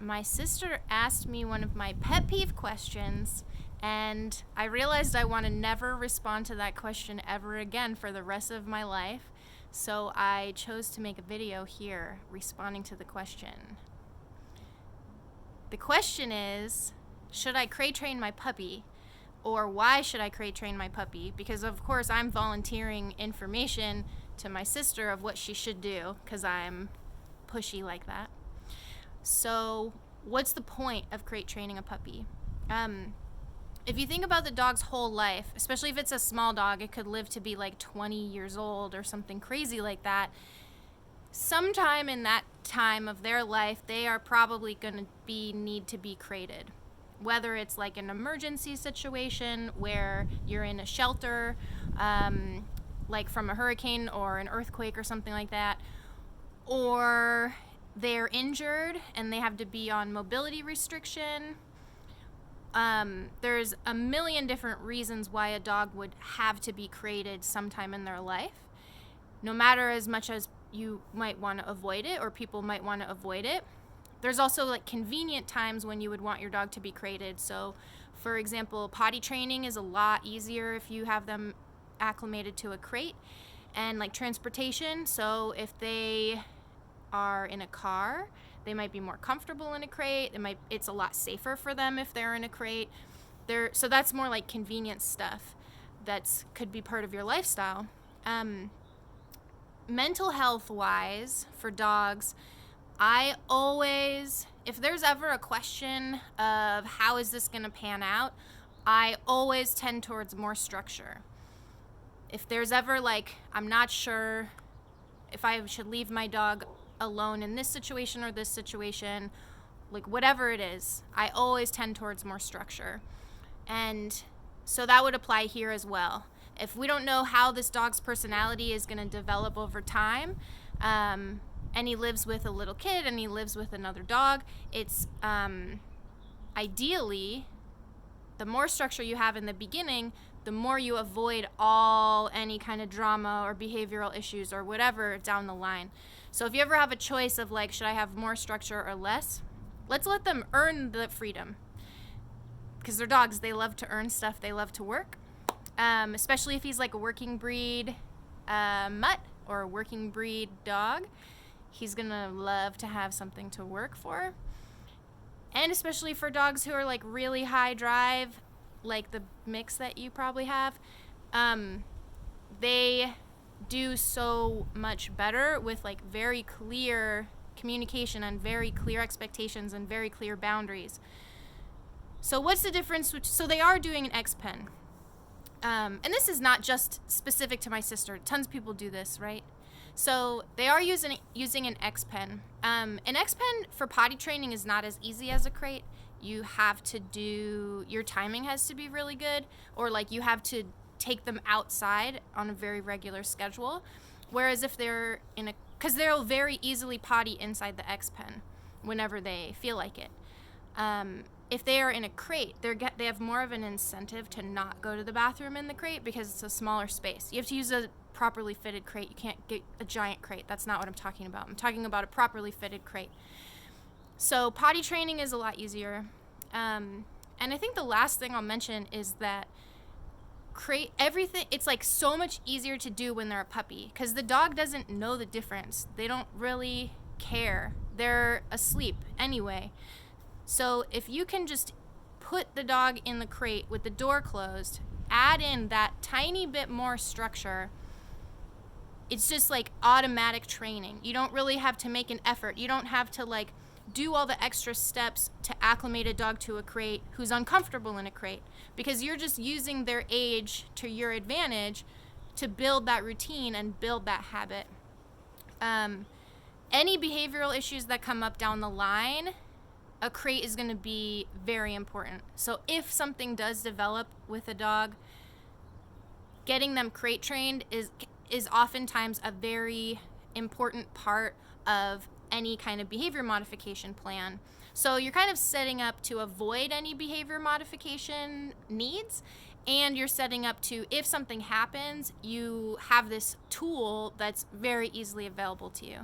my sister asked me one of my pet peeve questions, and I realized I want to never respond to that question ever again for the rest of my life. So I chose to make a video here responding to the question. The question is, should I crate train my puppy? Or why should I crate train my puppy? Because of course I'm volunteering information to my sister of what she should do, because I'm pushy like that. So what's the point of crate training a puppy? If you think about the dog's whole life, especially if it's a small dog, it could live to be like 20 years old or something crazy like that. Sometime in that time of their life, they are probably going to need to be crated. Whether it's like an emergency situation where you're in a shelter, like from a hurricane or an earthquake or something like that, or they're injured and they have to be on mobility restriction. There's a million different reasons why a dog would have to be crated sometime in their life, no matter as much as you might want to avoid it or people might want to avoid it. There's also like convenient times when you would want your dog to be crated. So for example, potty training is a lot easier if you have them acclimated to a crate, and like transportation. So if they are in a car, they might be more comfortable in a crate. It's a lot safer for them if they're in a crate. So that's more like convenience stuff that's could be part of your lifestyle. Mental health wise for dogs, if there's ever a question of how is this going to pan out, I always tend towards more structure. If there's ever like, I'm not sure if I should leave my dog alone in this situation or this situation, like whatever it is, I always tend towards more structure. And so that would apply here as well. If we don't know how this dog's personality is going to develop over time, and he lives with a little kid and he lives with another dog, it's ideally, the more structure you have in the beginning, the more you avoid any kind of drama or behavioral issues or whatever down the line. So if you ever have a choice of like, should I have more structure or less, let's let them earn the freedom. Because they're dogs, they love to earn stuff, they love to work. Especially if he's like a working breed mutt or a working breed dog, he's gonna love to have something to work for. And especially for dogs who are like really high drive, like the mix that you probably have, they do so much better with like very clear communication and very clear expectations and very clear boundaries. So what's the difference? So they are doing an X-Pen. And this is not just specific to my sister. Tons of people do this, right? So they are using an X-Pen. An X-Pen for potty training is not as easy as a crate. You have to your timing has to be really good, or like you have to take them outside on a very regular schedule. Whereas if they're because they'll very easily potty inside the X-Pen whenever they feel like it. If they are in a crate, they have more of an incentive to not go to the bathroom in the crate because it's a smaller space. You have to use a properly fitted crate. You can't get a giant crate. That's not what I'm talking about. I'm talking about a properly fitted crate. So potty training is a lot easier. And I think the last thing I'll mention is that it's like so much easier to do when they're a puppy because the dog doesn't know the difference. They don't really care. They're asleep anyway. So if you can just put the dog in the crate with the door closed, add in that tiny bit more structure, it's just like automatic training. You don't really have to make an effort. You don't have to like do all the extra steps to acclimate a dog to a crate who's uncomfortable in a crate, because you're just using their age to your advantage to build that routine and build that habit. Any behavioral issues that come up down the line, a crate is going to be very important. So if something does develop with a dog, getting them crate trained is oftentimes a very important part of any kind of behavior modification plan. So you're kind of setting up to avoid any behavior modification needs, and you're setting up to, if something happens, you have this tool that's very easily available to you.